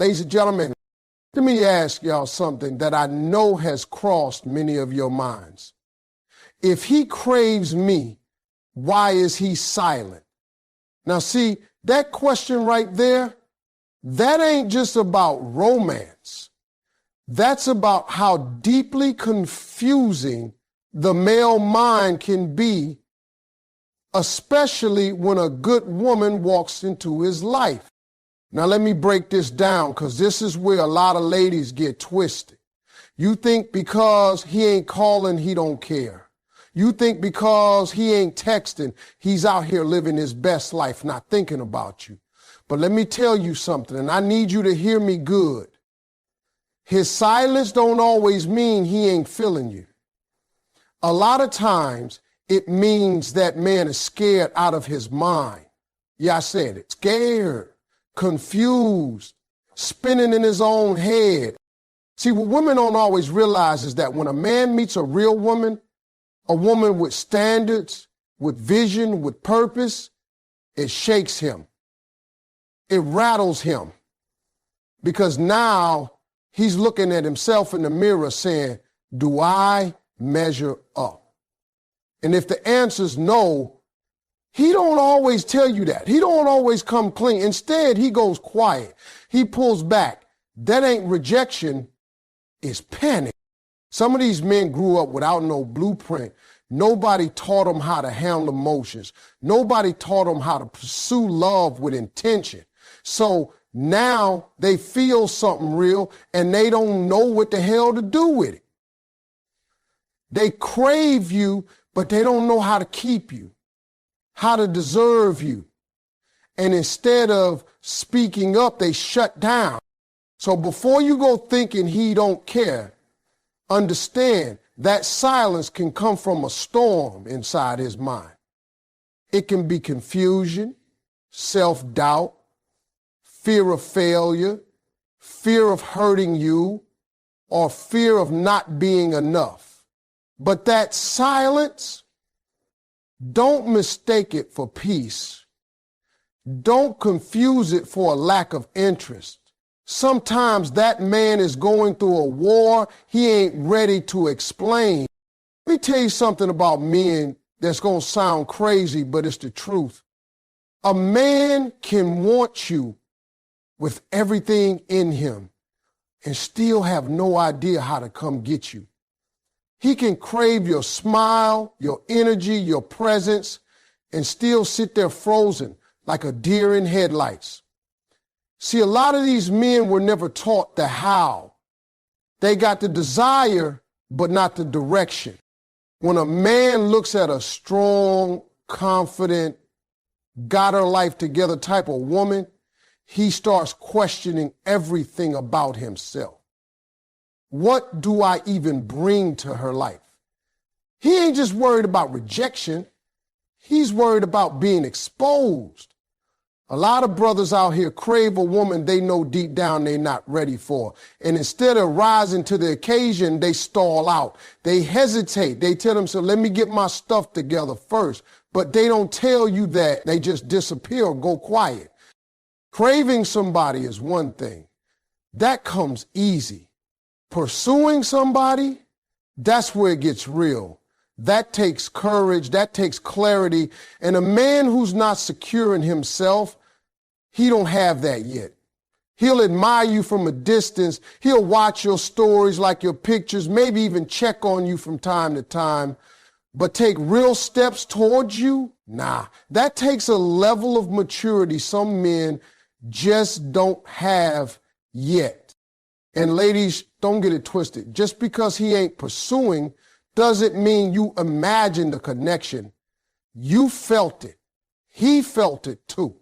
Ladies and gentlemen, let me ask y'all something that I know has crossed many of your minds. If he craves me, why is he silent? Now see, that question right there, that ain't just about romance. That's about how deeply confusing the male mind can be, especially when a good woman walks into his life. Now let me break this down, because this is where a lot of ladies get twisted. You think because he ain't calling, he don't care. You think because he ain't texting, he's out here living his best life, not thinking about you. But let me tell you something, and I need you to hear me good. His silence don't always mean he ain't feeling you. A lot of times it means that man is scared out of his mind. Yeah, I said it. Scared, confused, spinning in his own head. See, what women don't always realize is that when a man meets a real woman, a woman with standards, with vision, with purpose, it shakes him. It rattles him. Because now he's looking at himself in the mirror saying, do I measure up? And if the answer's no, he don't always tell you that. He don't always come clean. Instead, he goes quiet. He pulls back. That ain't rejection, it's panic. Some of these men grew up without no blueprint. Nobody taught them how to handle emotions. Nobody taught them how to pursue love with intention. So now they feel something real and they don't know what the hell to do with it. They crave you, but they don't know how to keep you, how to deserve you. And instead of speaking up, they shut down. So before you go thinking he don't care, understand that silence can come from a storm inside his mind. It can be confusion, self-doubt, fear of failure, fear of hurting you, or fear of not being enough. But that silence, don't mistake it for peace. Don't confuse it for a lack of interest. Sometimes that man is going through a war he ain't ready to explain. Let me tell you something about men that's going to sound crazy, but it's the truth. A man can want you with everything in him and still have no idea how to come get you. He can crave your smile, your energy, your presence, and still sit there frozen like a deer in headlights. See, a lot of these men were never taught the how. They got the desire, but not the direction. When a man looks at a strong, confident, got her life together type of woman, he starts questioning everything about himself. What do I even bring to her life? He ain't just worried about rejection. He's worried about being exposed. A lot of brothers out here crave a woman they know deep down they're not ready for. And instead of rising to the occasion, they stall out. They hesitate. They tell themselves, let me get my stuff together first. But they don't tell you that. They just disappear or go quiet. Craving somebody is one thing. That comes easy. Pursuing somebody, that's where it gets real. That takes courage. That takes clarity. And a man who's not secure in himself, he don't have that yet. He'll admire you from a distance. He'll watch your stories, like your pictures, maybe even check on you from time to time. But take real steps towards you? Nah, that takes a level of maturity some men just don't have yet. And ladies, don't get it twisted. Just because he ain't pursuing doesn't mean you imagine the connection. You felt it. He felt it too.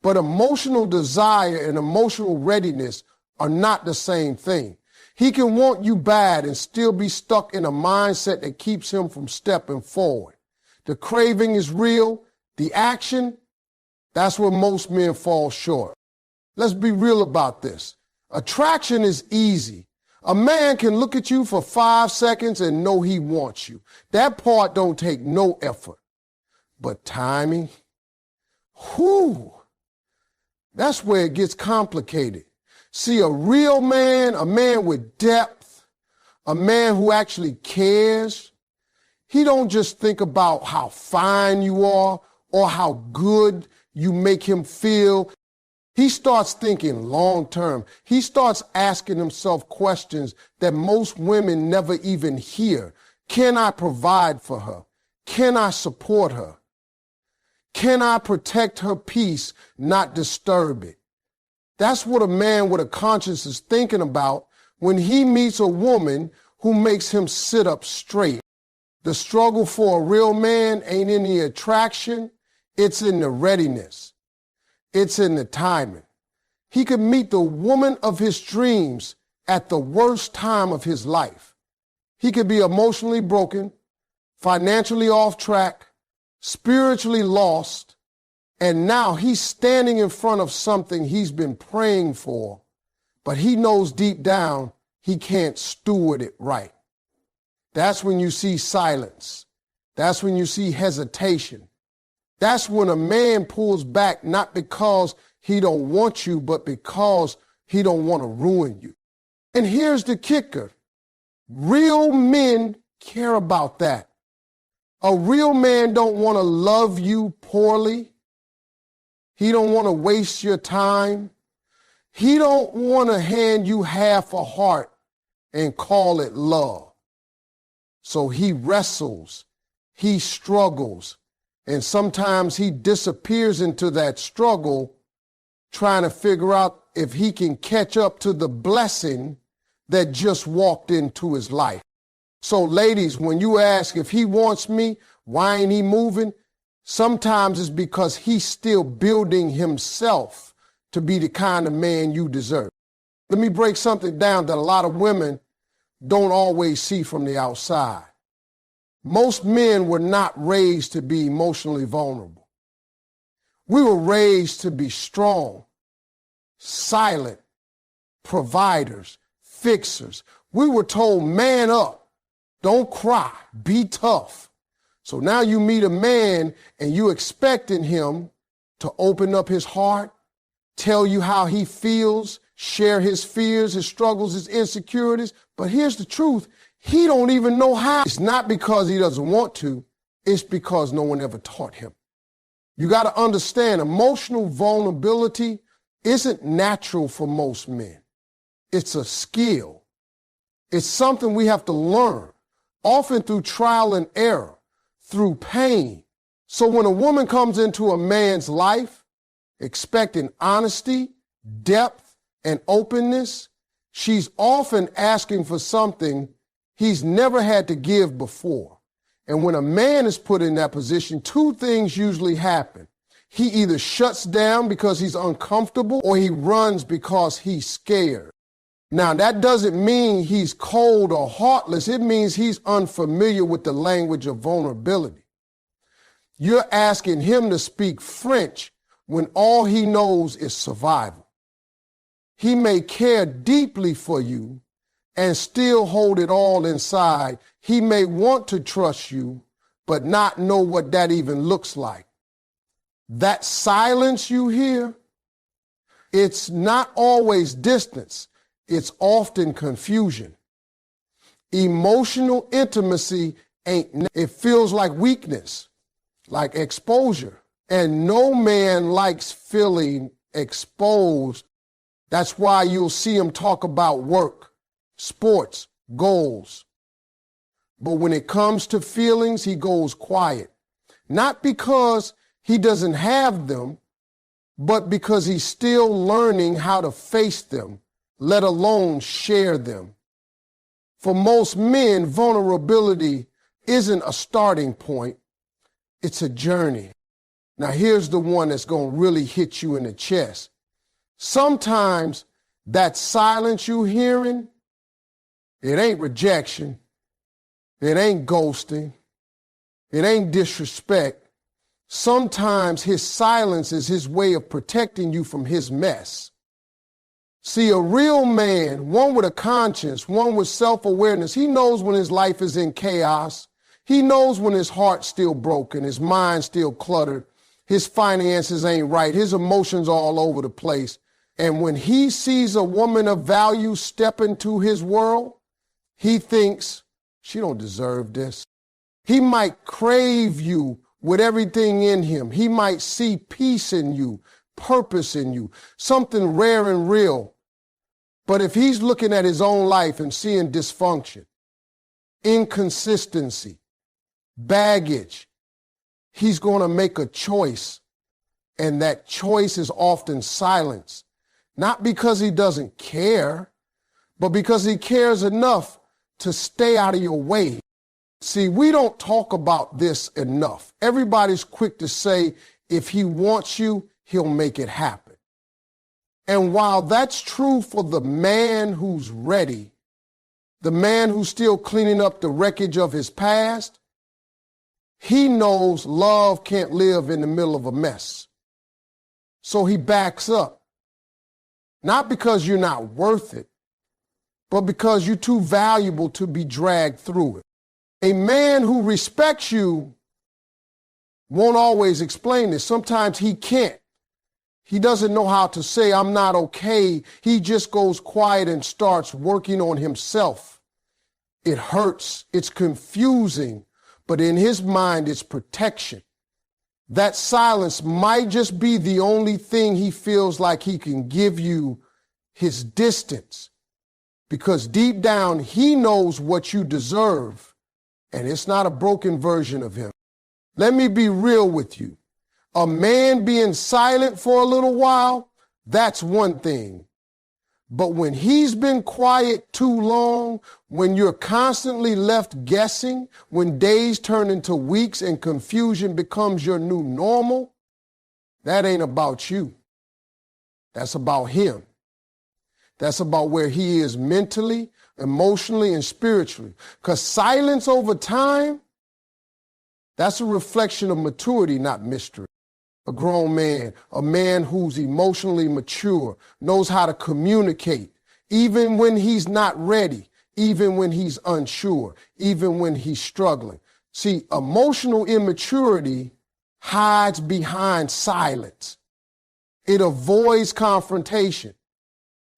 But emotional desire and emotional readiness are not the same thing. He can want you bad and still be stuck in a mindset that keeps him from stepping forward. The craving is real. The action, that's where most men fall short. Let's be real about this. Attraction is easy. A man can look at you for 5 seconds and know he wants you. That part don't take no effort. But timing, whoo, that's where it gets complicated. See, a real man, a man with depth, a man who actually cares, he don't just think about how fine you are or how good you make him feel. He starts thinking long term. He starts asking himself questions that most women never even hear. Can I provide for her? Can I support her? Can I protect her peace, not disturb it? That's what a man with a conscience is thinking about when he meets a woman who makes him sit up straight. The struggle for a real man ain't in the attraction, it's in the readiness. It's in the timing. He could meet the woman of his dreams at the worst time of his life. He could be emotionally broken, financially off track, spiritually lost, and now he's standing in front of something he's been praying for, but he knows deep down he can't steward it right. That's when you see silence. That's when you see hesitation. That's when a man pulls back, not because he don't want you, but because he don't want to ruin you. And here's the kicker. Real men care about that. A real man don't want to love you poorly. He don't want to waste your time. He don't want to hand you half a heart and call it love. So he wrestles, he struggles, and sometimes he disappears into that struggle trying to figure out if he can catch up to the blessing that just walked into his life. So ladies, when you ask if he wants me, why ain't he moving? Sometimes it's because he's still building himself to be the kind of man you deserve. Let me break something down that a lot of women don't always see from the outside. Most men were not raised to be emotionally vulnerable. We were raised to be strong, silent, providers, fixers. We were told, man up, don't cry, be tough. So now you meet a man and you expecting him to open up his heart, tell you how he feels, share his fears, his struggles, his insecurities. But here's the truth. He don't even know how. It's not because he doesn't want to. It's because no one ever taught him. You got to understand, emotional vulnerability isn't natural for most men. It's a skill. It's something we have to learn, often through trial and error, through pain. So when a woman comes into a man's life expecting honesty, depth, and openness, she's often asking for something he's never had to give before. And when a man is put in that position, two things usually happen. He either shuts down because he's uncomfortable or he runs because he's scared. Now, that doesn't mean he's cold or heartless. It means he's unfamiliar with the language of vulnerability. You're asking him to speak French when all he knows is survival. He may care deeply for you and still hold it all inside. He may want to trust you, but not know what that even looks like. That silence you hear, it's not always distance. It's often confusion. Emotional intimacy it feels like weakness, like exposure. And no man likes feeling exposed. That's why you'll see him talk about work, sports, goals. But when it comes to feelings, he goes quiet. Not because he doesn't have them, but because he's still learning how to face them, let alone share them. For most men, vulnerability isn't a starting point, it's a journey. Now here's the one that's going to really hit you in the chest. Sometimes that silence you're hearing, it ain't rejection, it ain't ghosting, it ain't disrespect. Sometimes his silence is his way of protecting you from his mess. See, a real man, one with a conscience, one with self-awareness, he knows when his life is in chaos. He knows when his heart's still broken, his mind's still cluttered, his finances ain't right, his emotions are all over the place. And when he sees a woman of value step into his world, he thinks, she don't deserve this. He might crave you with everything in him. He might see peace in you, purpose in you, something rare and real. But if he's looking at his own life and seeing dysfunction, inconsistency, baggage, he's going to make a choice. And that choice is often silence. Not because he doesn't care, but because he cares enough to stay out of your way. See, we don't talk about this enough. Everybody's quick to say, if he wants you, he'll make it happen. And while that's true for the man who's ready, the man who's still cleaning up the wreckage of his past, he knows love can't live in the middle of a mess. So he backs up. Not because you're not worth it, but because you're too valuable to be dragged through it. A man who respects you won't always explain this. Sometimes he can't. He doesn't know how to say, I'm not okay. He just goes quiet and starts working on himself. It hurts. It's confusing. But in his mind, it's protection. That silence might just be the only thing he feels like he can give you, his distance. Because deep down, he knows what you deserve. And it's not a broken version of him. Let me be real with you. A man being silent for a little while, that's one thing. But when he's been quiet too long, when you're constantly left guessing, when days turn into weeks and confusion becomes your new normal, that ain't about you. That's about him. That's about where he is mentally, emotionally, and spiritually. Because silence over time, that's a reflection of maturity, not mystery. A grown man, a man who's emotionally mature, knows how to communicate, even when he's not ready, even when he's unsure, even when he's struggling. See, emotional immaturity hides behind silence. It avoids confrontation.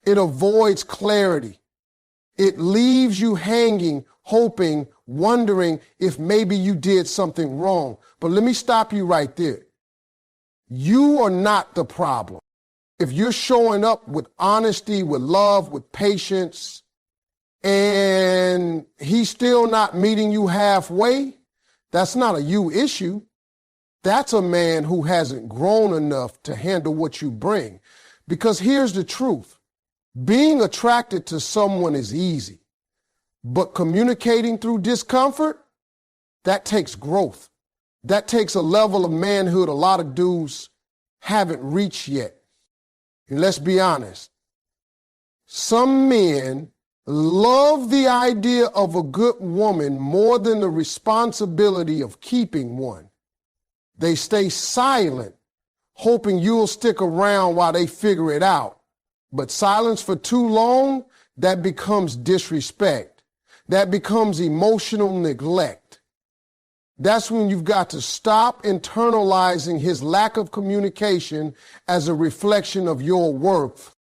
It avoids clarity. It leaves you hanging, hoping, wondering if maybe you did something wrong. But let me stop you right there. You are not the problem. If you're showing up with honesty, with love, with patience, and he's still not meeting you halfway, that's not a you issue. That's a man who hasn't grown enough to handle what you bring. Because here's the truth. Being attracted to someone is easy, but communicating through discomfort, that takes growth. That takes a level of manhood a lot of dudes haven't reached yet. And let's be honest. Some men love the idea of a good woman more than the responsibility of keeping one. They stay silent, hoping you'll stick around while they figure it out. But silence for too long, that becomes disrespect. That becomes emotional neglect. That's when you've got to stop internalizing his lack of communication as a reflection of your worth.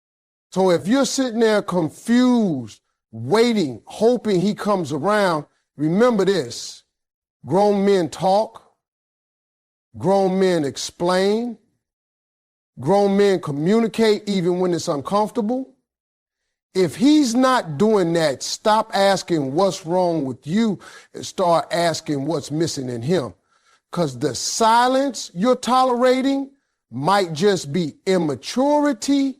So if you're sitting there confused, waiting, hoping he comes around, remember this. Grown men talk. Grown men explain. Grown men communicate even when it's uncomfortable. If he's not doing that, stop asking what's wrong with you and start asking what's missing in him. Because the silence you're tolerating might just be immaturity